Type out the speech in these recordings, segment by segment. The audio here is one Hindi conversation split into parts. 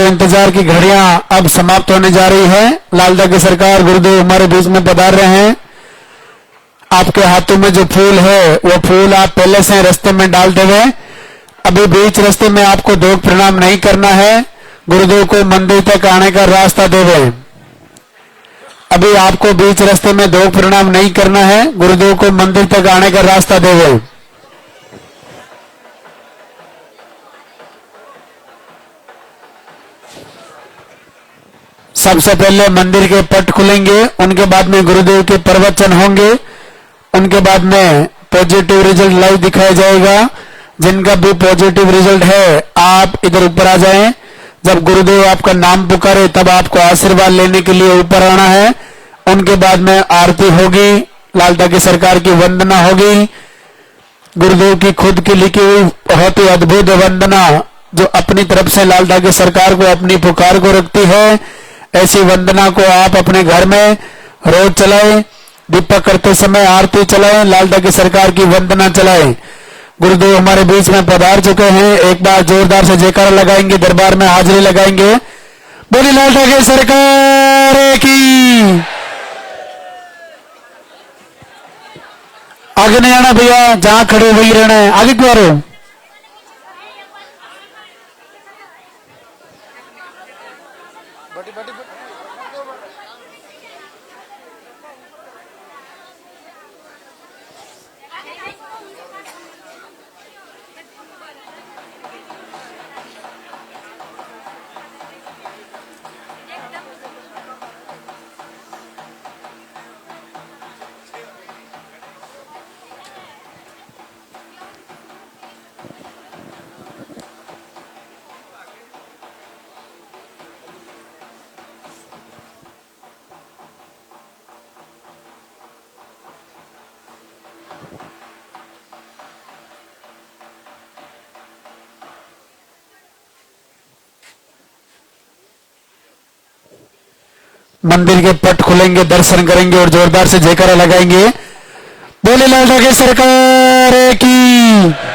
इंतजार की घड़ियां अब समाप्त होने जा रही है। लालदा की सरकार गुरुदेव हमारे बीच में पधार रहे हैं। आपके हाथों में जो फूल है वो फूल आप पहले से रास्ते में डाल देवे। अभी बीच रास्ते में आपको दो प्रणाम नहीं करना है, गुरुदेव को मंदिर तक आने का रास्ता देवे। अभी आपको बीच रास्ते में दो प्रणाम नहीं करना है, गुरुदेव को मंदिर तक आने का रास्ता देवे। सबसे पहले मंदिर के पट खुलेंगे, उनके बाद में गुरुदेव के प्रवचन होंगे, उनके बाद में पॉजिटिव रिजल्ट लाइव दिखाया जाएगा। जिनका भी पॉजिटिव रिजल्ट है आप इधर ऊपर आ जाएं। जब गुरुदेव आपका नाम पुकारे तब आपको आशीर्वाद लेने के लिए ऊपर आना है। उनके बाद में आरती होगी, लालदा की सरकार की वंदना होगी, गुरुदेव की खुद की लिखी हुई बहुत ही अद्भुत वंदना जो अपनी तरफ से लालदा की सरकार को अपनी पुकार को रखती है। ऐसी वंदना को आप अपने घर में रोज चलाएं, दीपक करते समय आरती चलाएं, लालदा की सरकार की वंदना चलाएं। गुरुदेव हमारे बीच में पधार चुके हैं। एक बार जोरदार से जयकारा लगाएंगे, दरबार में हाजिरी लगाएंगे। बोली लालदा की सरकार की। आगे नहीं आना भैया, जहां खड़े वही रहना है। आगे क्यों आ रहे हो? मंदिर के पट खुलेंगे, दर्शन करेंगे और जोरदार से जयकारा लगाएंगे। बोले लालदा की सरकार की।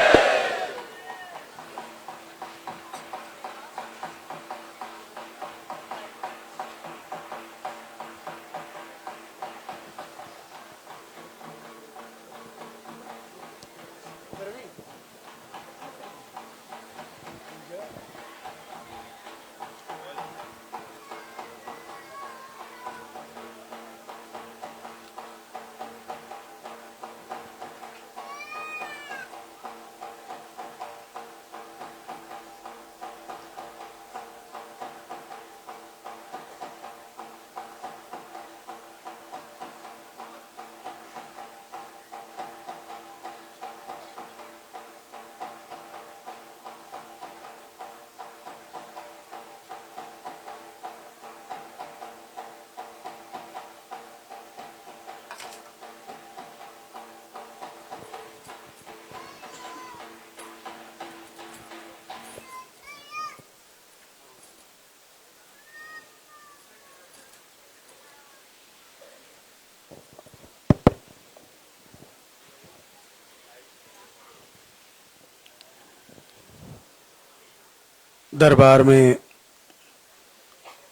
दरबार में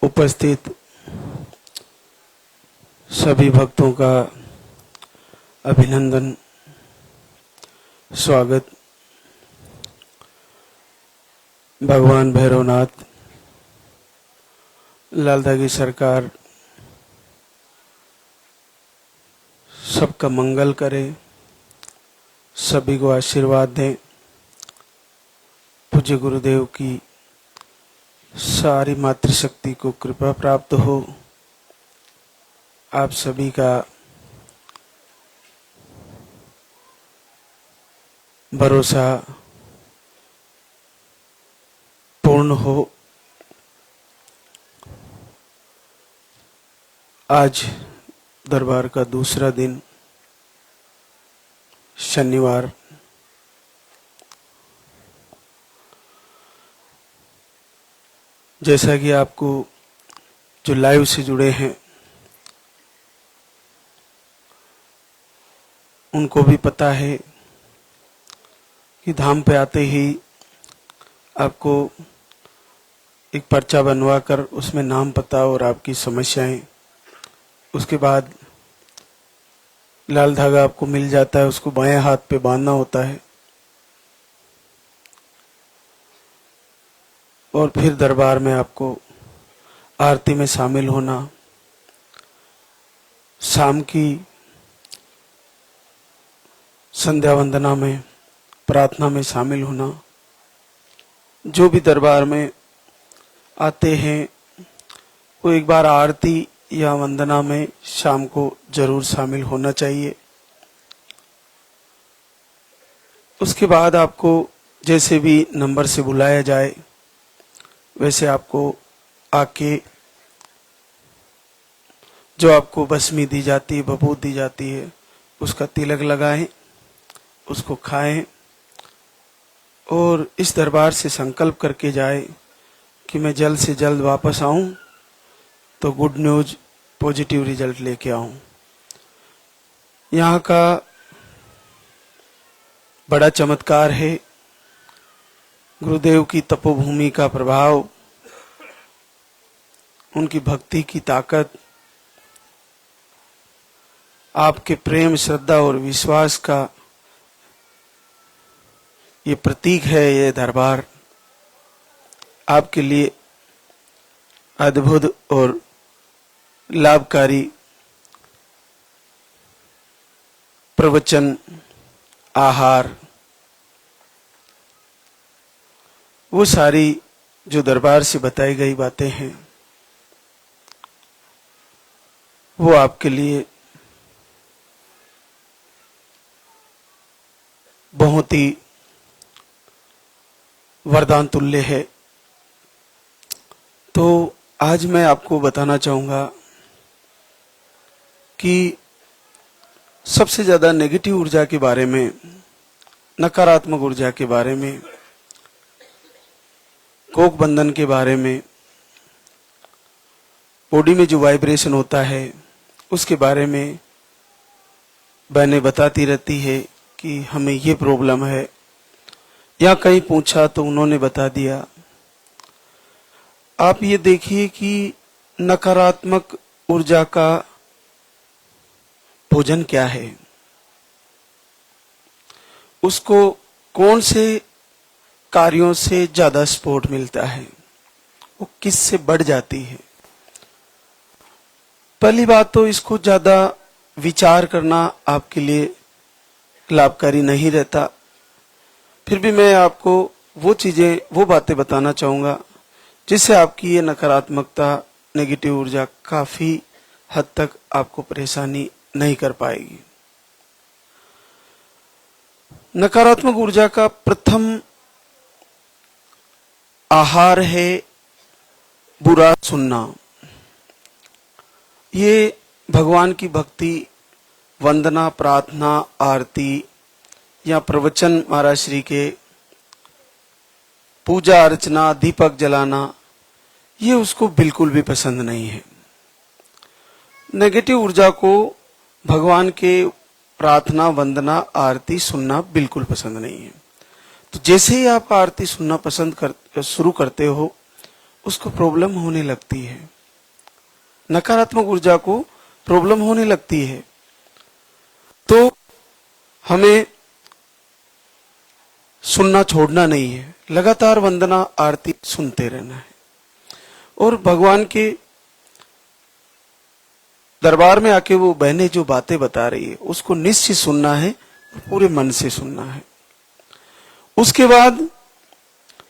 उपस्थित सभी भक्तों का अभिनंदन, स्वागत। भगवान भैरवनाथ, लालदा की सरकार सबका मंगल करे, सभी को आशीर्वाद दें। पूज्य गुरुदेव की सारी मातृशक्ति को कृपा प्राप्त हो। आप सभी का भरोसा पूर्ण हो। आज दरबार का दूसरा दिन, शनिवार। जैसा कि आपको जो लाइव से जुड़े हैं उनको भी पता है कि धाम पे आते ही आपको एक पर्चा बनवा कर उसमें नाम पता और आपकी समस्याएं, उसके बाद लाल धागा आपको मिल जाता है, उसको बाएं हाथ पे बांधना होता है और फिर दरबार में आपको आरती में शामिल होना, शाम की संध्या वंदना में, प्रार्थना में शामिल होना। जो भी दरबार में आते हैं वो एक बार आरती या वंदना में शाम को जरूर शामिल होना चाहिए। उसके बाद आपको जैसे भी नंबर से बुलाया जाए वैसे आपको आके जो आपको भस्मी दी जाती है, भभूत दी जाती है, उसका तिलक लगाएं, उसको खाएं और इस दरबार से संकल्प करके जाए कि मैं जल्द से जल्द वापस आऊं तो गुड न्यूज, पॉजिटिव रिजल्ट लेके आऊं। यहाँ का बड़ा चमत्कार है, गुरुदेव की तपोभूमि का प्रभाव, उनकी भक्ति की ताकत, आपके प्रेम, श्रद्धा और विश्वास का ये प्रतीक है। ये दरबार आपके लिए अद्भुत और लाभकारी प्रवचन, आहार, वो सारी जो दरबार से बताई गई बातें हैं वो आपके लिए बहुत ही वरदान तुल्य है। तो आज मैं आपको बताना चाहूंगा कि सबसे ज्यादा नेगेटिव ऊर्जा के बारे में, नकारात्मक ऊर्जा के बारे में, कोक बंधन के बारे में, बॉडी में जो वाइब्रेशन होता है उसके बारे में बहनें बताती रहती है कि हमें ये प्रॉब्लम है, या कहीं पूछा तो उन्होंने बता दिया। आप ये देखिए कि नकारात्मक ऊर्जा का भोजन क्या है, उसको कौन से कार्यों से ज्यादा सपोर्ट मिलता है, वो किस से बढ़ जाती है। पहली बात तो इसको ज्यादा विचार करना आपके लिए लाभकारी नहीं रहता। फिर भी मैं आपको वो चीजें, वो बातें बताना चाहूंगा जिससे आपकी ये नकारात्मकता, नेगेटिव ऊर्जा काफी हद तक आपको परेशानी नहीं कर पाएगी। नकारात्मक ऊर्जा का प्रथम आहार है बुरा सुनना। ये भगवान की भक्ति, वंदना, प्रार्थना, आरती या प्रवचन महाराज श्री के, पूजा अर्चना, दीपक जलाना, ये उसको बिल्कुल भी पसंद नहीं है। नेगेटिव ऊर्जा को भगवान के प्रार्थना, वंदना, आरती सुनना बिल्कुल पसंद नहीं है। तो जैसे ही आप आरती सुनना शुरू करते हो उसको प्रॉब्लम होने लगती है, नकारात्मक ऊर्जा को प्रॉब्लम होने लगती है। तो हमें सुनना छोड़ना नहीं है, लगातार वंदना, आरती सुनते रहना है और भगवान के दरबार में आके वो बहनें जो बातें बता रही है उसको निश्चित सुनना है, पूरे मन से सुनना है। उसके बाद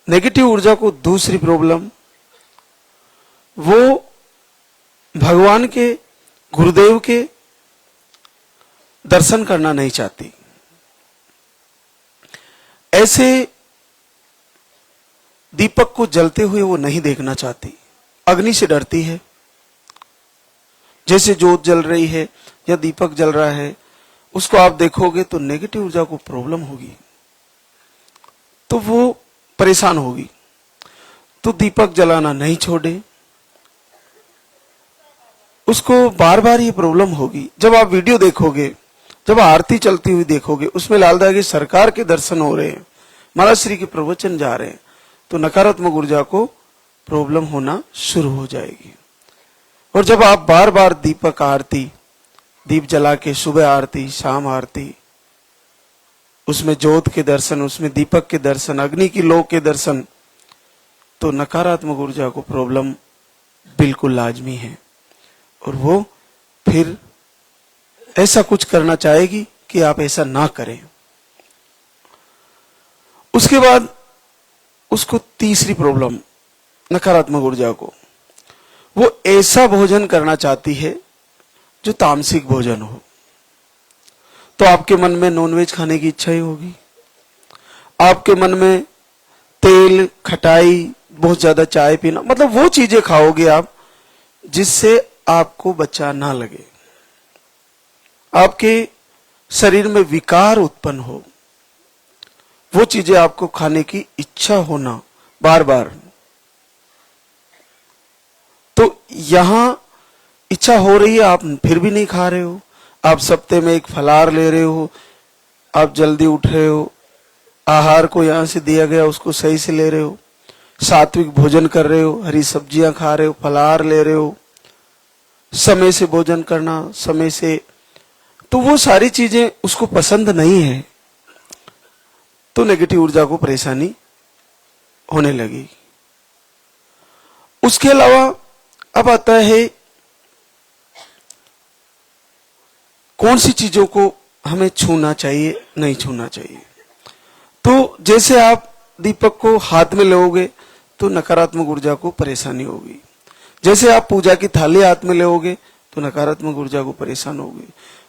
नेगेटिव ऊर्जा को दूसरी प्रॉब्लम, वो भगवान के, गुरुदेव के दर्शन करना नहीं चाहती। ऐसे दीपक को जलते हुए वो नहीं देखना चाहती, अग्नि से डरती है। जैसे जोत जल रही है या दीपक जल रहा है उसको आप देखोगे तो नेगेटिव ऊर्जा को प्रॉब्लम होगी, तो वो परेशान होगी। तो दीपक जलाना नहीं छोड़े, उसको बार बार ये प्रॉब्लम होगी। जब आप वीडियो देखोगे, जब आरती चलती हुई देखोगे, उसमें लाल धागे सरकार के दर्शन हो रहे हैं, महाराज श्री के प्रवचन जा रहे हैं, तो नकारात्मक ऊर्जा को प्रॉब्लम होना शुरू हो जाएगी। और जब आप बार बार दीपक आरती, दीप जला के सुबह आरती, शाम आरती, उसमें ज्योत के दर्शन, उसमें दीपक के दर्शन, अग्नि की लौ के दर्शन, तो नकारात्मक ऊर्जा को प्रॉब्लम बिल्कुल लाजमी है और वो फिर ऐसा कुछ करना चाहेगी कि आप ऐसा ना करें। उसके बाद उसको तीसरी प्रॉब्लम नकारात्मक ऊर्जा को, वो ऐसा भोजन करना चाहती है जो तामसिक भोजन हो। तो आपके मन में नॉनवेज खाने की इच्छा ही होगी, आपके मन में तेल, खटाई, बहुत ज्यादा चाय पीना, मतलब वो चीजें खाओगे आप जिससे आपको बच्चा ना लगे, आपके शरीर में विकार उत्पन्न हो, वो चीजें आपको खाने की इच्छा होना बार बार। तो यहां इच्छा हो रही है, आप फिर भी नहीं खा रहे हो, आप सप्ताह में एक फलाहार ले रहे हो, आप जल्दी उठ रहे हो, आहार को यहां से दिया गया उसको सही से ले रहे हो, सात्विक भोजन कर रहे हो, हरी सब्जियां खा रहे हो, फलाहार ले रहे हो, समय से भोजन करना, समय से, तो वो सारी चीजें उसको पसंद नहीं है, तो नेगेटिव ऊर्जा को परेशानी होने लगी। उसके अलावा अब आता है कौन सी चीजों को हमें छूना चाहिए, नहीं छूना चाहिए। तो जैसे आप दीपक को हाथ में लोगे तो नकारात्मक ऊर्जा को परेशानी होगी, जैसे आप पूजा की थाली हाथ में लोगे तो नकारात्मक ऊर्जा को परेशान होगी,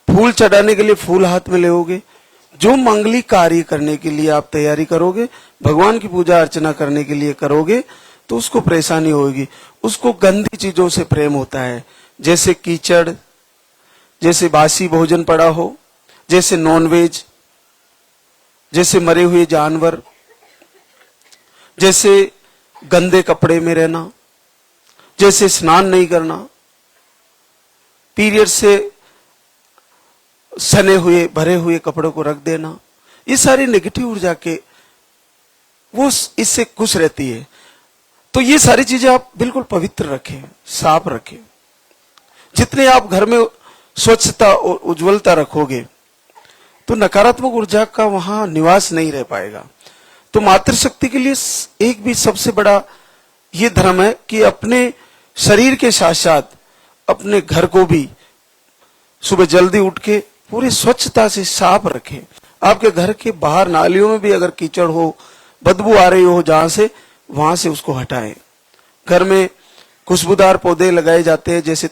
फूल चढ़ाने के लिए फूल हाथ में लोगे, जो मांगलिक कार्य करने के लिए आप तैयारी करोगे, भगवान की पूजा अर्चना करने के लिए करोगे, तो उसको परेशानी होगी। उसको गंदी चीजों से प्रेम होता है, जैसे कीचड़, जैसे बासी भोजन पड़ा हो, जैसे नॉनवेज, जैसे मरे हुए जानवर, जैसे गंदे कपड़े में रहना, जैसे स्नान नहीं करना, पीरियड से सने हुए भरे हुए कपड़ों को रख देना, ये सारी नेगेटिव ऊर्जा के वो इससे खुश रहती है। तो ये सारी चीजें आप बिल्कुल पवित्र रखें, साफ रखें। जितने आप घर में स्वच्छता और उज्जवलता रखोगे तो नकारात्मक ऊर्जा का वहां निवास नहीं रह पाएगा। तो मातृशक्ति के लिए एक भी सबसे बड़ा ये धर्म है कि अपने शरीर के साथ साथ अपने घर को भी सुबह जल्दी उठ के पूरी स्वच्छता से साफ रखें। आपके घर के बाहर नालियों में भी अगर कीचड़ हो, बदबू आ रही हो जहां से, वहां से उसको हटाएं। घर में खुशबूदार पौधे लगाए जाते हैं, जैसे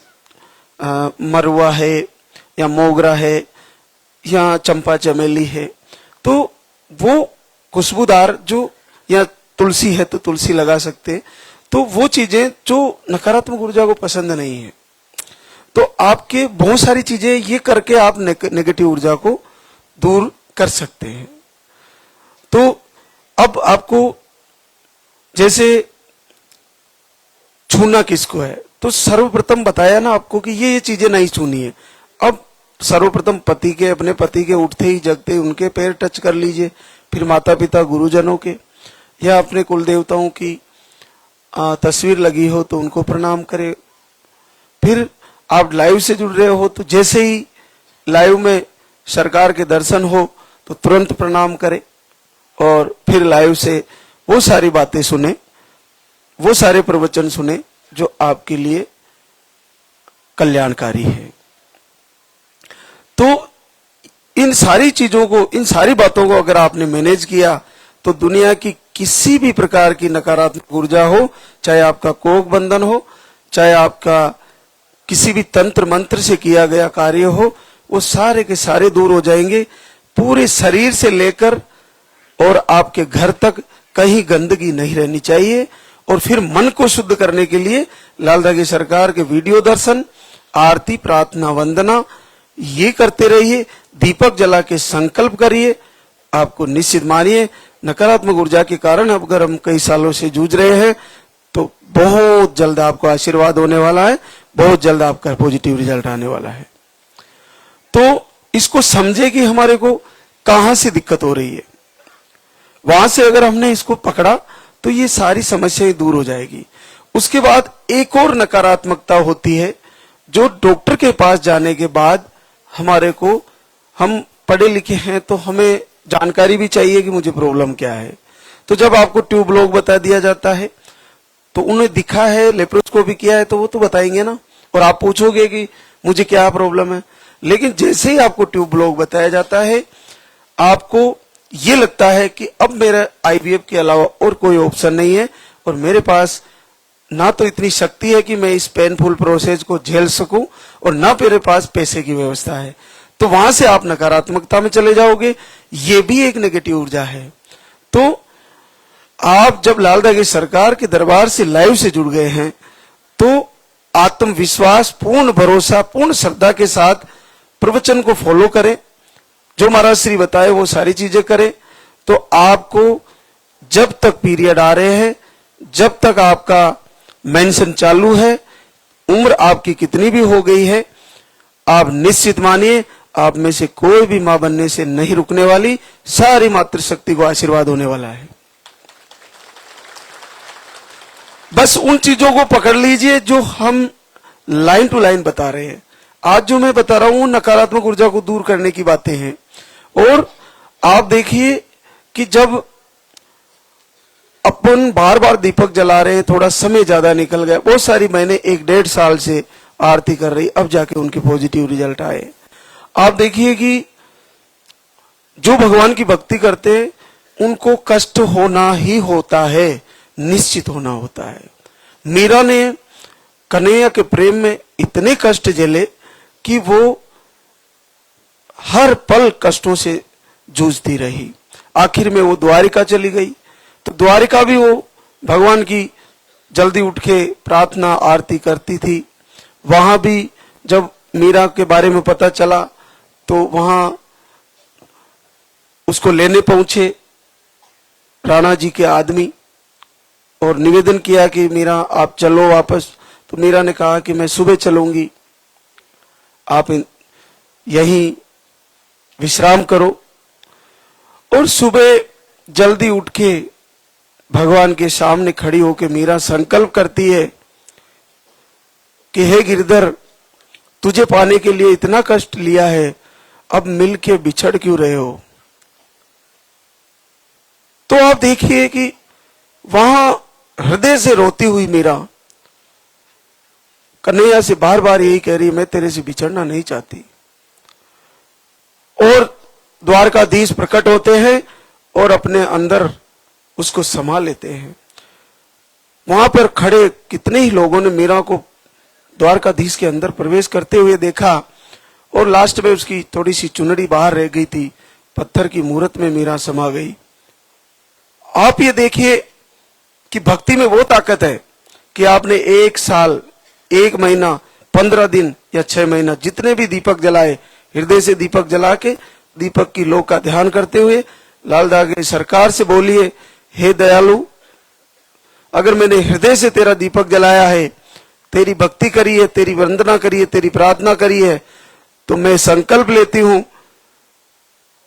मरवा है या मोगरा है या चंपा चमेली है, तो वो खुशबूदार जो, या तुलसी है तो तुलसी लगा सकते हैं। तो वो चीजें जो नकारात्मक ऊर्जा को पसंद नहीं है, तो आपके बहुत सारी चीजें ये करके आप नेगेटिव ऊर्जा को दूर कर सकते हैं। तो अब आपको जैसे छूना किसको है, तो सर्वप्रथम बताया ना आपको कि ये चीजें नहीं छूनी है। अब सर्वप्रथम पति के, अपने पति के उठते ही जगते ही उनके पैर टच कर लीजिए, फिर माता पिता गुरुजनों के, या अपने कुल देवताओं की तस्वीर लगी हो तो उनको प्रणाम करें। फिर आप लाइव से जुड़ रहे हो तो जैसे ही लाइव में सरकार के दर्शन हो तो तुरंत प्रणाम करें, और फिर लाइव से वो सारी बातें सुने, वो सारे प्रवचन सुने जो आपके लिए कल्याणकारी है। तो इन सारी चीजों को, इन सारी बातों को अगर आपने मैनेज किया तो दुनिया की किसी भी प्रकार की नकारात्मक ऊर्जा हो, चाहे आपका कोक बंधन हो, चाहे आपका किसी भी तंत्र मंत्र से किया गया कार्य हो, वो सारे के सारे दूर हो जाएंगे। पूरे शरीर से लेकर और आपके घर तक कहीं गंदगी नहीं रहनी चाहिए। और फिर मन को शुद्ध करने के लिए लाल धागे सरकार के वीडियो दर्शन, आरती, प्रार्थना, वंदना ये करते रहिए। दीपक जला के संकल्प करिए। आपको निश्चित मानिए नकारात्मक ऊर्जा के कारण अगर हम कई सालों से जूझ रहे हैं तो बहुत जल्द आपको आशीर्वाद होने वाला है, बहुत जल्द आपका पॉजिटिव रिजल्ट आने वाला है। तो इसको समझे कि हमारे को कहां से दिक्कत हो रही है, वहां से अगर हमने इसको पकड़ा तो ये सारी समस्याएं दूर हो जाएगी। उसके बाद एक और नकारात्मकता होती है, जो डॉक्टर के पास जाने के बाद हमारे को, हम पढ़े लिखे हैं तो हमें जानकारी भी चाहिए कि मुझे प्रॉब्लम क्या है। तो जब आपको ट्यूब ब्लॉक बता दिया जाता है, तो उन्हें दिखा है, लेप्रोस्कोपी किया है, तो वो तो बताएंगे ना, और आप पूछोगे कि मुझे क्या प्रॉब्लम है। लेकिन जैसे ही आपको ट्यूब ब्लॉक बताया जाता है, आपको ये लगता है कि अब मेरा आईवीएफ के अलावा और कोई ऑप्शन नहीं है, और मेरे पास ना तो इतनी शक्ति है कि मैं इस पेनफुल प्रोसेस को झेल सकूं, और ना मेरे पास पैसे की व्यवस्था है। तो वहां से आप नकारात्मकता में चले जाओगे। ये भी एक नेगेटिव ऊर्जा है। तो आप जब लाल की सरकार के दरबार से लाइव से जुड़ गए हैं, तो आत्मविश्वास, पूर्ण भरोसा, पूर्ण श्रद्धा के साथ प्रवचन को फॉलो करें, जो महाराज श्री बताए वो सारी चीजें करें। तो आपको जब तक पीरियड आ रहे हैं, जब तक आपका मेंशन चालू है, उम्र आपकी कितनी भी हो गई है, आप निश्चित मानिए आप में से कोई भी मां बनने से नहीं रुकने वाली। सारी मातृशक्ति को आशीर्वाद होने वाला है। बस उन चीजों को पकड़ लीजिए जो हम लाइन टू लाइन बता रहे हैं। आज जो मैं बता रहा हूं नकारात्मक ऊर्जा को दूर करने की बातें हैं। और आप देखिए कि जब अपन बार बार दीपक जला रहे हैं, थोड़ा समय ज्यादा निकल गया, बहुत सारी मैंने 1-1.5 साल से आरती कर रही, अब जाके उनके पॉजिटिव रिजल्ट आए। आप देखिए कि जो भगवान की भक्ति करते हैं उनको कष्ट होना ही होता है, निश्चित होना होता है। मीरा ने कन्हैया के प्रेम में इतने कष्ट झेले कि वो हर पल कष्टों से जूझती रही। आखिर में वो द्वारिका चली गई। तो द्वारिका भी वो भगवान की जल्दी उठ के प्रार्थना आरती करती थी। वहां भी जब मीरा के बारे में पता चला तो वहां उसको लेने पहुंचे राणा जी के आदमी और निवेदन किया कि मीरा आप चलो वापस। तो मीरा ने कहा कि मैं सुबह चलूंगी, आप यहीं विश्राम करो। और सुबह जल्दी उठ के भगवान के सामने खड़ी होकर मीरा संकल्प करती है कि हे गिरधर, तुझे पाने के लिए इतना कष्ट लिया है, अब मिल के बिछड़ क्यों रहे हो। तो आप देखिए कि वहां हृदय से रोती हुई मीरा कन्हैया से बार बार यही कह रही, मैं तेरे से बिछड़ना नहीं चाहती। और द्वारकाधीश प्रकट होते हैं और अपने अंदर उसको समा लेते हैं। वहां पर खड़े कितने ही लोगों ने मीरा को द्वारकाधीश के अंदर प्रवेश करते हुए देखा, और लास्ट में उसकी थोड़ी सी चुनरी बाहर रह गई थी, पत्थर की मूर्त में मीरा समा गई। आप ये देखिए कि भक्ति में वो ताकत है कि आपने 1 साल, 1 महीना, 15 दिन या 6 महीना जितने भी दीपक जलाए, हृदय से दीपक जला के दीपक की लो का ध्यान करते हुए लालदा की सरकार से बोलिए, हे दयालु, अगर मैंने हृदय से तेरा दीपक जलाया है, तेरी भक्ति करी है, तेरी वंदना करी है, तेरी प्रार्थना करी है, तो मैं संकल्प लेती हूं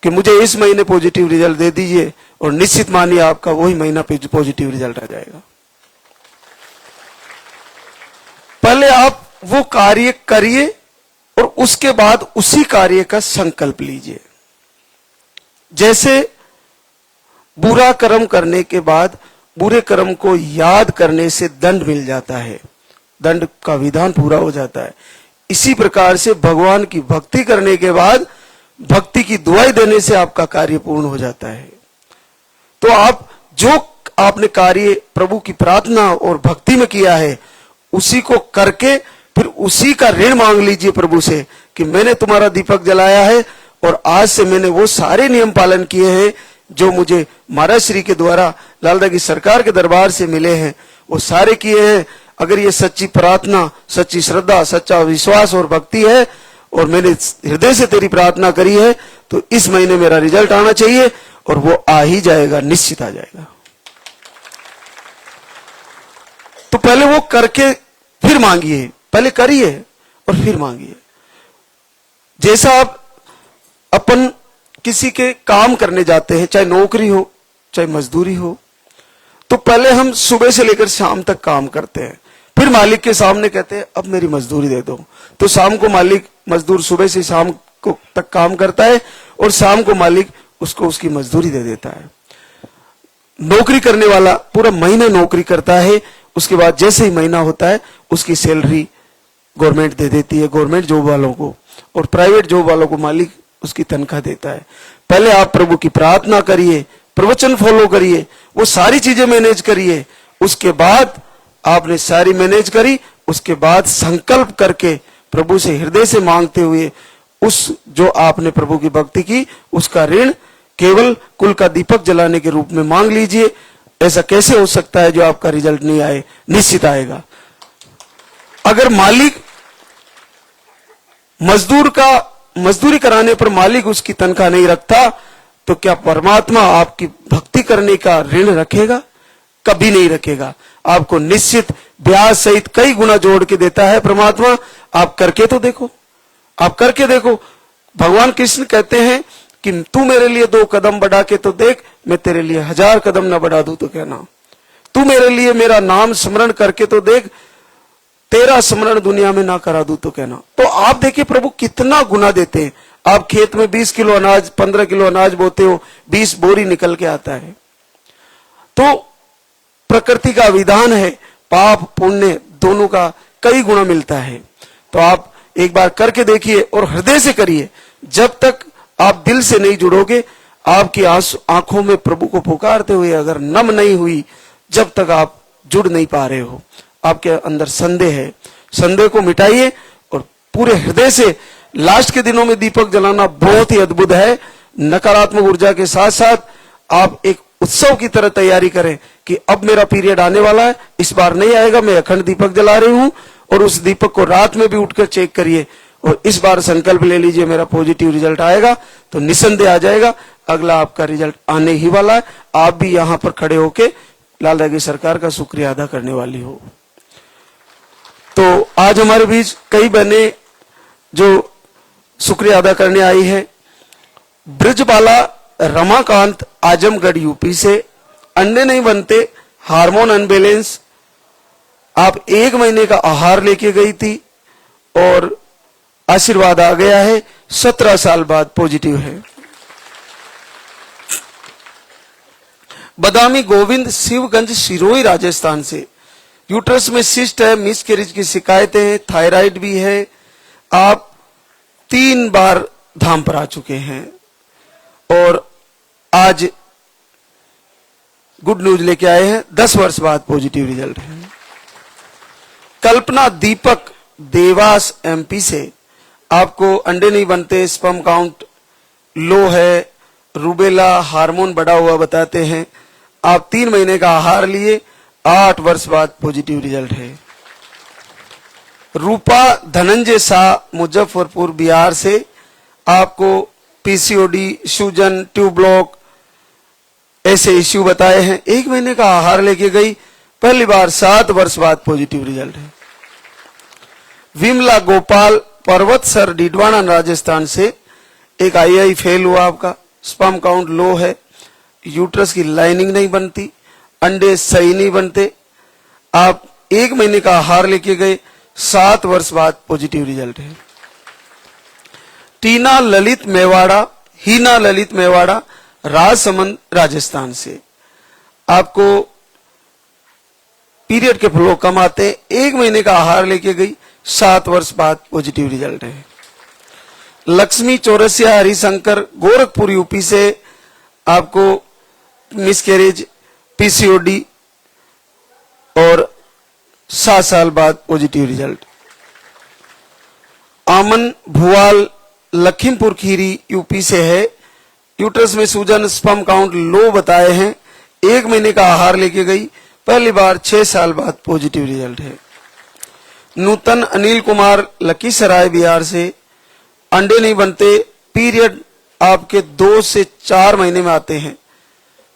कि मुझे इस महीने पॉजिटिव रिजल्ट दे दीजिए। और निश्चित मानिए आपका वही महीना पॉजिटिव रिजल्ट आ जाएगा। पहले आप वो कार्य करिए और उसके बाद उसी कार्य का संकल्प लीजिए। जैसे बुरा कर्म करने के बाद बुरे कर्म को याद करने से दंड मिल जाता है, दंड का विधान पूरा हो जाता है, इसी प्रकार से भगवान की भक्ति करने के बाद भक्ति की दुआई देने से आपका कार्य पूर्ण हो जाता है। तो आप जो आपने कार्य प्रभु की प्रार्थना और भक्ति में किया है, उसी को करके फिर उसी का ऋण मांग लीजिए प्रभु से कि मैंने तुम्हारा दीपक जलाया है और आज से मैंने वो सारे नियम पालन किए हैं जो मुझे महाराज श्री के द्वारा लालदा की सरकार के दरबार से मिले हैं, वो सारे किए हैं। अगर ये सच्ची प्रार्थना, सच्ची श्रद्धा, सच्चा विश्वास और भक्ति है और मैंने हृदय से तेरी प्रार्थना करी है, तो इस महीने मेरा रिजल्ट आना चाहिए और वो आ ही जाएगा, निश्चित आ जाएगा। तो पहले वो करके फिर मांगिए, पहले करिए और फिर मांगिए। जैसा आप अपन किसी के काम करने जाते हैं, चाहे नौकरी हो चाहे मजदूरी हो, तो पहले हम सुबह से लेकर शाम तक काम करते हैं। फिर मालिक के सामने कहते हैं अब मेरी मजदूरी दे दो। तो शाम को मालिक, मजदूर सुबह से शाम को तक काम करता है और शाम को मालिक उसको उसकी मजदूरी दे देता है। नौकरी करने वाला पूरा महीना नौकरी करता है, उसके बाद जैसे ही महीना होता है उसकी सैलरी गवर्नमेंट दे देती है, गवर्नमेंट जॉब वालों को, और प्राइवेट जॉब वालों को मालिक उसकी तनख्वाह देता है। पहले आप प्रभु की प्रार्थना करिए, प्रवचन फॉलो करिए, वो सारी चीजें मैनेज करिए, उसके बाद आपने सारी मैनेज करी, उसके बाद संकल्प करके प्रभु से हृदय से मांगते हुए उस जो आपने प्रभु की भक्ति की उसका ऋण केवल कुल का दीपक जलाने के रूप में मांग लीजिए। ऐसा कैसे हो सकता है जो आपका रिजल्ट नहीं आए? निश्चित आएगा। अगर मालिक मजदूरी कराने पर मालिक उसकी तनख्वाह नहीं रखता तो क्या परमात्मा आपकी भक्ति करने का ऋण रखेगा? कभी नहीं रखेगा। आपको निश्चित ब्याज सहित कई गुना जोड़ के देता है परमात्मा। आप करके तो देखो, आप करके देखो। भगवान कृष्ण कहते हैं कि तू मेरे लिए 2 कदम बढ़ा के तो देख, मैं तेरे लिए 1000 कदम ना बढ़ा दूं तो कहना। तू मेरे लिए मेरा नाम स्मरण करके तो देख, तेरा स्मरण दुनिया में ना करा दूं तो कहना। तो आप देखिए प्रभु कितना गुना देते हैं। आप खेत में 20 किलो अनाज, 15 किलो अनाज बोते हो, 20 बोरी निकल के आता है। तो प्रकृति का विधान है, पाप पुण्य दोनों का कई गुना मिलता है। तो आप एक बार करके देखिए और हृदय से करिए। जब तक आप दिल से नहीं जुड़ोगे, आपकी आंखों में प्रभु को पुकारते हुए अगर नम नहीं हुई, जब तक आप जुड़ नहीं पा रहे हो, आपके अंदर संदेह है, संदेह को मिटाइए और पूरे हृदय से। लास्ट के दिनों में दीपक जलाना बहुत ही अद्भुत है। नकारात्मक ऊर्जा के साथ साथ आप एक उत्सव की तरह तैयारी करें कि अब मेरा पीरियड आने वाला है, इस बार नहीं आएगा, मैं अखंड दीपक जला रही हूं। और उस दीपक को रात में भी उठकर चेक करिए और इस बार संकल्प ले लीजिए मेरा पॉजिटिव रिजल्ट आएगा, तो निसंदेह आ जाएगा। अगला आपका रिजल्ट आने ही वाला है। आप भी यहां पर खड़े होके लाल दागी सरकार का शुक्रिया अदा करने वाली हो। तो आज हमारे बीच कई बहनें जो शुक्रिया अदा करने आई है। ब्रजबाला रमाकांत आजमगढ़ यूपी से, अंडे नहीं बनते, हार्मोन अनबैलेंस, आप 1 महीने का आहार लेके गई थी और आशीर्वाद आ गया है। 17 साल बाद पॉजिटिव है। बदामी गोविंद शिवगंज सिरोही राजस्थान से, यूट्रस में सिस्ट है, मिसकैरेज की शिकायतें हैं, थायराइड भी है। आप 3 बार धाम पर आ चुके हैं और आज गुड न्यूज लेके आए हैं। 10 वर्ष बाद पॉजिटिव रिजल्ट है। कल्पना दीपक देवास एमपी से, आपको अंडे नहीं बनते, स्पर्म काउंट लो है, रूबेला हार्मोन बढ़ा हुआ बताते हैं। आप 3 महीने का आहार लिए, 8 वर्ष बाद पॉजिटिव रिजल्ट है। रूपा धनंजय शाह मुजफ्फरपुर बिहार से, आपको पीसीओडी, सूजन, ट्यूब ब्लॉक ऐसे इश्यू बताए हैं। 1 महीने का आहार लेके गई, पहली बार 7 वर्ष बाद पॉजिटिव रिजल्ट है। विमला गोपाल पर्वत सर डीडवाना राजस्थान से, एक आईआई फेल हुआ आपका, स्पर्म काउंट लो है, यूट्रस की लाइनिंग नहीं बनती, अंडे सही नहीं बनते। आप 1 महीने का आहार लेके गए, 7 वर्ष बाद पॉजिटिव रिजल्ट है। हीना ललित मेवाड़ा राजसमंद राजस्थान से, आपको पीरियड के फ्लो कम आते, 1 महीने का आहार लेके गई, 7 वर्ष बाद पॉजिटिव रिजल्ट है। लक्ष्मी चौरसिया हरिशंकर गोरखपुर यूपी से, आपको मिसकैरेज, पीसीओडी और 7 साल बाद पॉजिटिव रिजल्ट। आमन भुवाल लखीमपुर खीरी यूपी से है, यूट्रस में सूजन, स्पर्म काउंट लो बताए हैं, 1 महीने का आहार लेके गई, पहली बार 6 साल बाद पॉजिटिव रिजल्ट है। नूतन अनिल कुमार लखीसराय बिहार से, अंडे नहीं बनते, पीरियड आपके 2 से 4 महीने में आते हैं,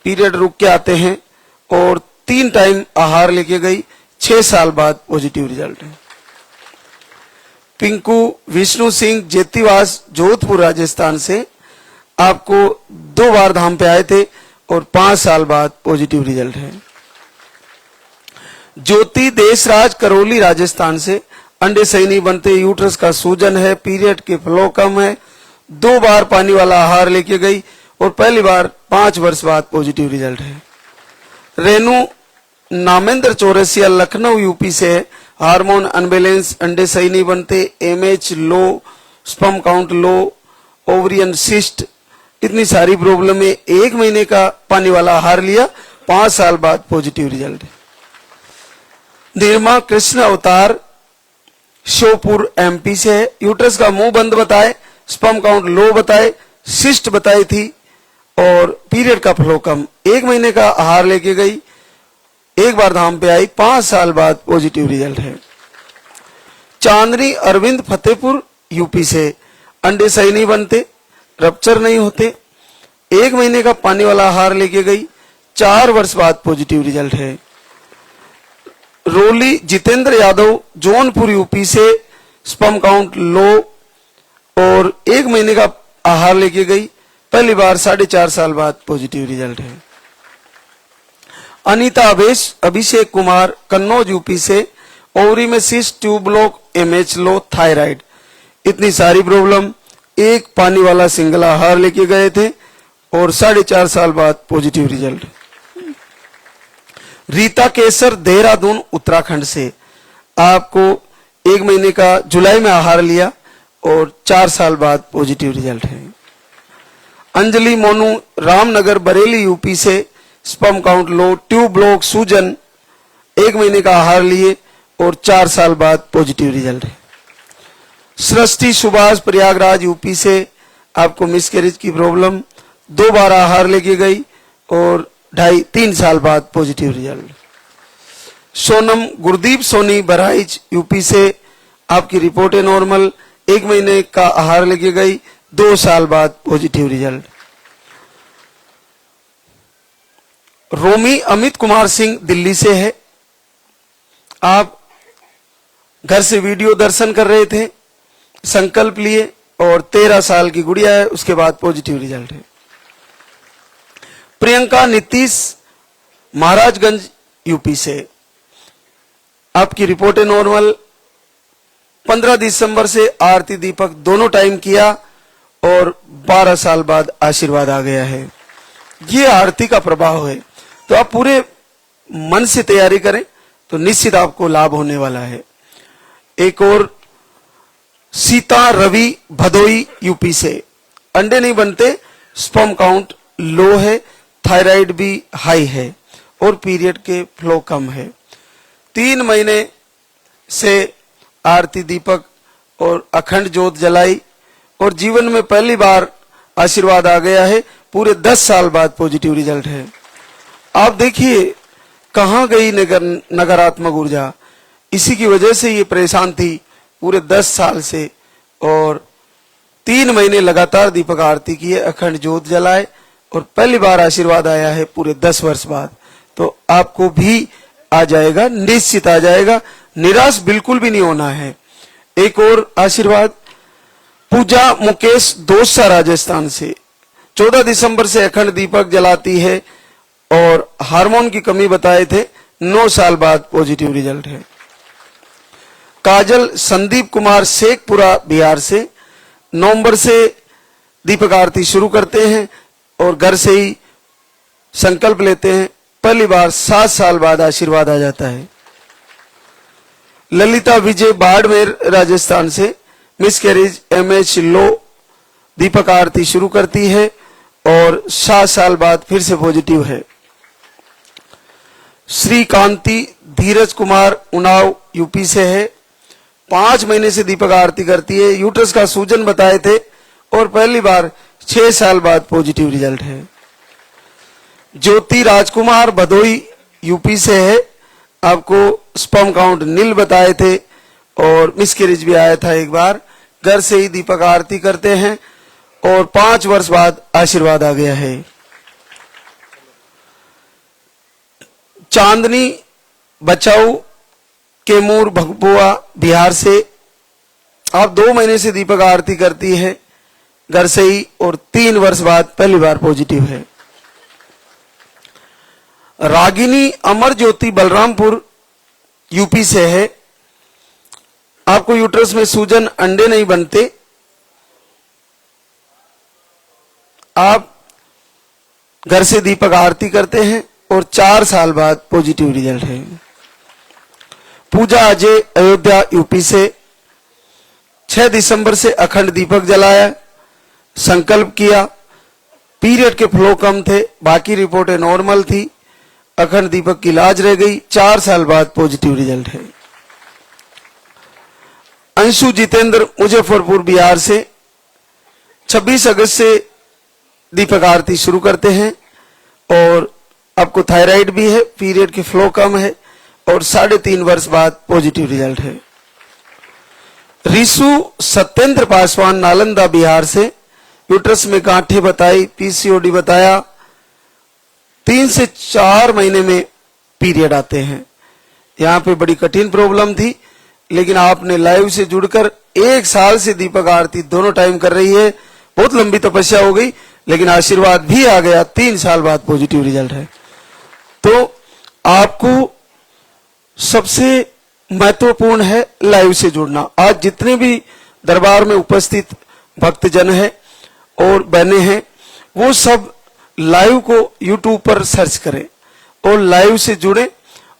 पीरियड रुक के आते हैं और 3 टाइम आहार लेके गई, 6 साल बाद पॉजिटिव रिजल्ट है। पिंकू विष्णु सिंह जेतीवास जोधपुर राजस्थान से, आपको 2 बार धाम पे आए थे और 5 साल बाद पॉजिटिव रिजल्ट है। ज्योति देशराज करौली राजस्थान से अंडे सही नहीं बनते, यूट्रस का सूजन है, पीरियड के फ्लो कम है, 2 बार पानी वाला आहार लेके गई और पहली बार 5 वर्ष बाद पॉजिटिव रिजल्ट है। रेणु नामेंद्र चौरसिया लखनऊ यूपी से है, हार्मोन अनबैलेंस, अंडे सही नहीं बनते, MH low, sperm count low, ovarian cyst, इतनी सारी प्रॉब्लम है। 1 महीने का पानी वाला आहार लिया, 5 साल बाद पॉजिटिव रिजल्ट है। निर्मा कृष्ण अवतार श्योपुर एमपी से है, यूट्रस का मुंह बंद बताए, स्पर्म काउंट लो बताए, सिस्ट बताई थी और पीरियड का फ्लो कम। 1 महीने का आहार लेके गई, 1 बार धाम पे आई, 5 साल बाद पॉजिटिव रिजल्ट है। चांदनी अरविंद फतेहपुर यूपी से, अंडे सही नहीं बनते, रप्चर नहीं होते, 1 महीने का पानी वाला आहार लेके गई, 4 वर्ष बाद पॉजिटिव रिजल्ट है। रोली जितेंद्र यादव जौनपुर यूपी से, स्पर्म काउंट लो और 1 महीने का आहार लेके गई, पहली बार 4.5 साल बाद पॉजिटिव रिजल्ट है। अनीता अभिषेक कुमार कन्नौज यूपी से, ओवरी में सिस्ट, ट्यूब ब्लॉक, एमएच लो, थायराइड, इतनी सारी प्रॉब्लम, 1 पानी वाला सिंगल आहार लेके गए थे और 4.5 साल बाद पॉजिटिव रिजल्ट। रीता केसर देहरादून उत्तराखंड से, आपको 1 महीने का जुलाई में आहार लिया और 4 साल बाद पॉजिटिव रिजल्ट है। अंजलि मोनू रामनगर बरेली यूपी से, स्पर्म काउंट लो, ट्यूब ब्लॉक, सूजन, 1 महीने का आहार लिए और 4 साल बाद पॉजिटिव रिजल्ट है। सृष्टि सुभाष प्रयागराज यूपी से, आपको मिसकैरेज की प्रॉब्लम, 2 बार आहार लेके गई और 2.5-3 साल बाद positive result. Sonam Gurdeep Soni Bahraich UP से, आपकी रिपोर्ट है नॉर्मल, 1 महीने का आहार लेके गई, 2 साल बाद पॉजिटिव रिजल्ट। रोमी अमित कुमार सिंह दिल्ली से है, आप घर से वीडियो दर्शन कर रहे थे, संकल्प लिए और 13 साल की गुड़िया है, उसके बाद पॉजिटिव रिजल्ट है। प्रियंका नीतीश महाराजगंज यूपी से, आपकी रिपोर्ट है नॉर्मल, 15 दिसंबर से आरती दीपक दोनों टाइम किया और 12 साल बाद आशीर्वाद आ गया है। ये आरती का प्रभाव है, तो आप पूरे मन से तैयारी करें तो निश्चित आपको लाभ होने वाला है। एक और सीता रवि भदोई यूपी से, अंडे नहीं बनते, स्पर्म काउंट लो है, थायराइड भी हाई है और पीरियड के फ्लो कम है। 3 महीने से आरती दीपक और अखंड ज्योत जलाई और जीवन में पहली बार आशीर्वाद आ गया है, पूरे 10 साल बाद पॉजिटिव रिजल्ट है। आप देखिए कहां गई नकारात्मक ऊर्जा, इसी की वजह से ये परेशान थी पूरे 10 साल से और 3 महीने लगातार दीपक आरती किए, अखंड ज्योत जलाए और पहली बार आशीर्वाद आया है पूरे 10 वर्ष बाद। तो आपको भी आ जाएगा, निश्चित आ जाएगा, निराश बिल्कुल भी नहीं होना है। एक और आशीर्वाद पूजा मुकेश दोसा राजस्थान से, 14 दिसंबर से अखंड दीपक जलाती है और हार्मोन की कमी बताए थे, 9 साल बाद पॉजिटिव रिजल्ट है। काजल संदीप कुमार शेखपुरा बिहार से, नवंबर से दीपक आरती शुरू करते हैं और घर से ही संकल्प लेते हैं, पहली बार 7 साल बाद आशीर्वाद आ जाता है। ललिता विजय बाड़मेर राजस्थान से, मिसकैरेज, एमएच लो, दीपक आरती शुरू करती है और 7 साल बाद फिर से पॉजिटिव है। श्रीकांति धीरज कुमार उन्नाव यूपी से है, 5 महीने से दीपक आरती करती है, यूट्रस का सूजन बताए थे और पहली बार 6 साल बाद पॉजिटिव रिजल्ट है। ज्योति राजकुमार भदोई यूपी से है, आपको स्पर्म काउंट नील बताए थे और मिसकैरेज भी आया था एक बार, घर से ही दीपक आरती करते हैं और 5 वर्ष बाद आशीर्वाद आ गया है। चांदनी बचाऊ केमूर भगपुआ बिहार से, आप 2 महीने से दीपक आरती करती है घर से ही और 3 वर्ष बाद पहली बार पॉजिटिव है। रागिनी अमर ज्योति बलरामपुर यूपी से है। आपको यूट्रस में सूजन, अंडे नहीं बनते, आप घर से दीपक आरती करते हैं और 4 साल बाद पॉजिटिव रिजल्ट है। पूजा अजय, अयोध्या यूपी से 6 दिसंबर से अखंड दीपक जलाया, संकल्प किया, पीरियड के फ्लो कम थे, बाकी रिपोर्टें नॉर्मल थी, अखंड दीपक की लाज रह गई, 4 साल बाद पॉजिटिव रिजल्ट है। अंशु जितेंद्र मुजफ्फरपुर बिहार से 26 अगस्त से दीपक आरती शुरू करते हैं और आपको थायराइड भी है, पीरियड के फ्लो कम है और 3.5 वर्ष बाद पॉजिटिव रिजल्ट है। रिशु सत्येंद्र पासवान नालंदा बिहार से यूट्रस में गांठें बताई, पीसीओडी बताया, 3 से 4 महीने में पीरियड आते हैं। यहाँ पे बड़ी कठिन प्रॉब्लम थी, लेकिन आपने लाइव से जुड़कर 1 साल से दीपक आरती दोनों टाइम कर रही है। बहुत लंबी तपस्या हो गई, लेकिन आशीर्वाद भी आ गया, 3 साल बाद पॉजिटिव रिजल्ट है। तो आपको सबसे महत्वपूर्ण है लाइव से जुड़ना। आज जितने भी दरबार में उपस्थित भक्तजन हैं और बहनें हैं, वो सब लाइव को यूट्यूब पर सर्च करें और लाइव से जुड़े।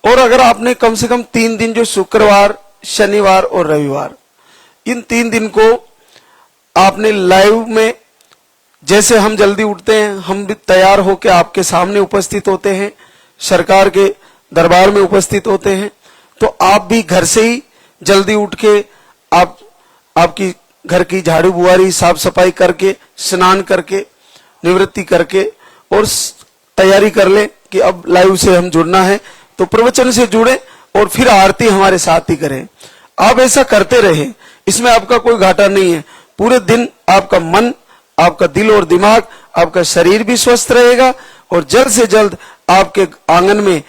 और अगर आपने कम से कम 3 दिन, जो शुक्रवार, शनिवार और रविवार, इन 3 दिन को आपने लाइव में, जैसे हम जल्दी उठते हैं, हम भी तैयार होकर आपके सामने उपस्थित होते हैं, सरकार के दरबार में उपस्थित होते हैं, तो आप भी घर से ही जल्दी उठ के आपकी घर की झाड़ू बुआरी, साफ सफाई करके, स्नान करके, निवृत्ति करके और तैयारी कर ले कि अब लाइव से हम जुड़ना है। तो प्रवचन से जुड़े और फिर आरती हमारे साथ ही करें। आप ऐसा करते रहे, इसमें आपका कोई घाटा नहीं है। पूरे दिन आपका मन, आपका दिल और दिमाग, आपका शरीर भी स्वस्थ रहेगा और जल्द से जल्द आपके आंगन में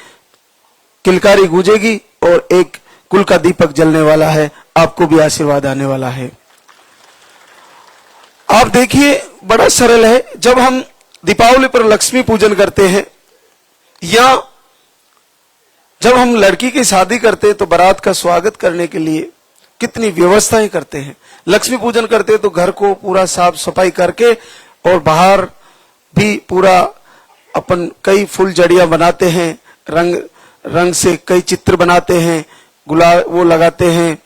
किलकारी गूंजेगी और एक कुल का दीपक जलने वाला है, आपको भी आशीर्वाद आने वाला है। आप देखिए, बड़ा सरल है। जब हम दीपावली पर लक्ष्मी पूजन करते हैं या जब हम लड़की की शादी करते हैं तो बारात का स्वागत करने के लिए कितनी व्यवस्थाएं करते हैं। लक्ष्मी पूजन करते हैं तो घर को पूरा साफ सफाई करके और बाहर भी पूरा अपन कई फूल जड़ियां बनाते हैं, रंग रंग से कई चित्र बनाते हैं, गुलाब वो लगाते हैं,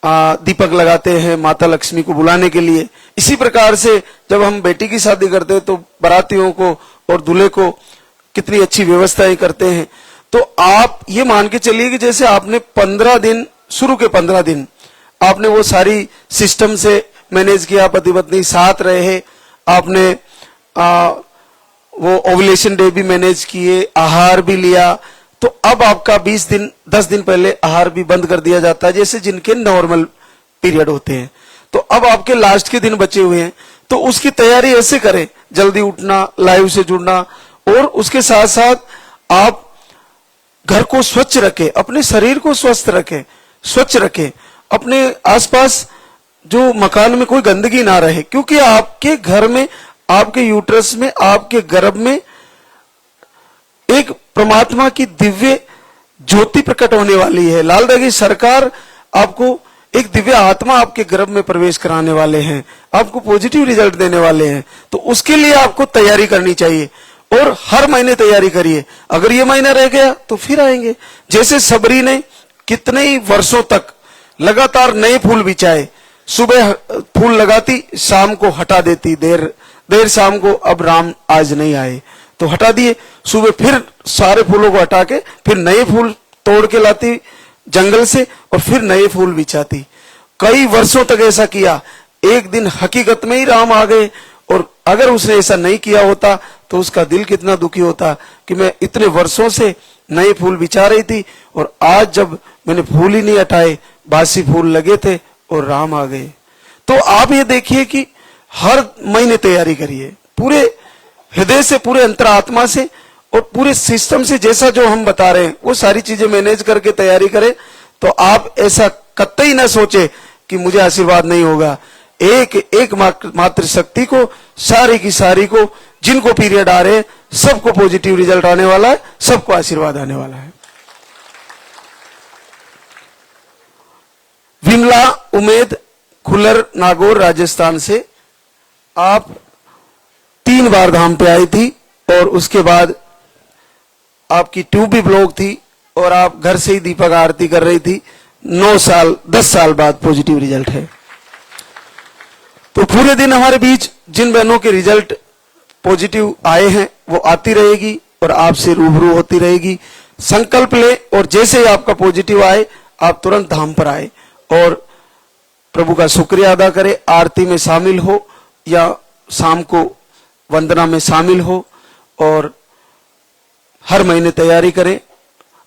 दीपक लगाते हैं माता लक्ष्मी को बुलाने के लिए। इसी प्रकार से जब हम बेटी की शादी करते हैं तो बारातियों को और दूल्हे को कितनी अच्छी व्यवस्थाएं करते हैं। तो आप ये मान के चलिए कि जैसे आपने 15 दिन, शुरू के 15 दिन आपने वो सारी सिस्टम से मैनेज किया, पति पत्नी साथ रहे, आपने वो ओवुलेशन डे भी मैनेज किए, आहार भी लिया, तो अब आपका 20 दिन 10 दिन पहले आहार भी बंद कर दिया जाता है, जैसे जिनके नॉर्मल पीरियड होते हैं। तो अब आपके लास्ट के दिन बचे हुए हैं, तो उसकी तैयारी ऐसे करें, जल्दी उठना, लाइव से जुड़ना और उसके साथ साथ आप घर को स्वच्छ रखें, अपने शरीर को स्वस्थ रखें, स्वच्छ रखें, अपने आसपास जो मकान में कोई गंदगी ना रहे, क्योंकि आपके घर में, आपके यूट्रस में, आपके गर्भ में एक परमात्मा की दिव्य ज्योति प्रकट होने वाली है। लालदा की सरकार आपको एक दिव्य आत्मा आपके गर्भ में प्रवेश कराने वाले हैं, आपको पॉजिटिव रिजल्ट देने वाले हैं। तो उसके लिए आपको तैयारी करनी चाहिए और हर महीने तैयारी करिए। अगर ये महीना रह गया तो फिर आएंगे। जैसे सबरी ने कितने ही वर्षों तक लगातार नए फूल बिछाए, सुबह फूल लगाती, शाम को हटा देती, देर शाम को, अब राम आज नहीं आए तो हटा दिए, सुबह फिर सारे फूलों को हटा के फिर नए फूल तोड़ के लाती जंगल से और फिर नए फूल बिछाती। कई वर्षों तक ऐसा किया। एक दिन हकीकत में ही राम आ गए, और अगर उसने ऐसा नहीं किया होता तो उसका दिल कितना दुखी होता कि मैं इतने वर्षों से नए फूल बिछा रही थी और आज जब मैंने फूल ही नहीं हटाए, बासी फूल लगे थे और राम आ गए। तो आप ये देखिए कि हर महीने तैयारी करिए, पूरे हृदय से, पूरे अंतरात्मा से और पूरे सिस्टम से, जैसा जो हम बता रहे हैं वो सारी चीजें मैनेज करके तैयारी करें। तो आप ऐसा कतई ना सोचे कि मुझे आशीर्वाद नहीं होगा। एक मात्र शक्ति को, सारी की सारी को, जिनको पीरियड आ रहे हैं सबको पॉजिटिव रिजल्ट आने वाला है, सबको आशीर्वाद आने वाला है। विमला उमेद खुलर नागौर राजस्थान से आप 3 बार धाम पे आई थी और उसके बाद आपकी ट्यूब भी ब्लॉक थी और आप घर से ही दीपक आरती कर रही थी। 10 साल बाद पॉजिटिव रिजल्ट है। तो पूरे दिन हमारे बीच जिन बहनों के रिजल्ट पॉजिटिव आए हैं वो आती रहेगी और आपसे रूबरू होती रहेगी। संकल्प ले और जैसे ही आपका पॉजिटिव आए आप तुरंत धाम पर आए और प्रभु का शुक्रिया अदा करें। आरती में शामिल हो या शाम को वंदना में शामिल हो और हर महीने तैयारी करें।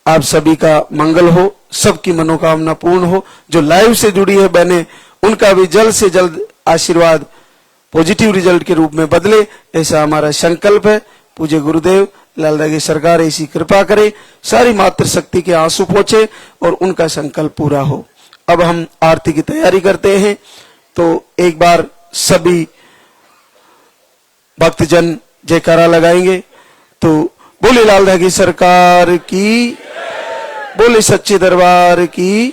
आप सभी का मंगल हो, सबकी मनोकामना पूर्ण हो। जो लाइव से जुड़ी है बहनें उनका भी जल्द से जल्द आशीर्वाद पॉजिटिव रिजल्ट के रूप में बदले, ऐसा हमारा संकल्प है। पूज्य गुरुदेव लालदा की सरकार ऐसी कृपा करे, सारी मातृशक्ति के आंसू पहुंचे और उनका संकल्प पूरा हो। अब हम आरती की तैयारी करते हैं, तो एक बार सभी भक्तजन जयकारा लगाएंगे। तो बोले लालदा की सरकार की, बोले सच्चे दरबार की।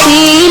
सी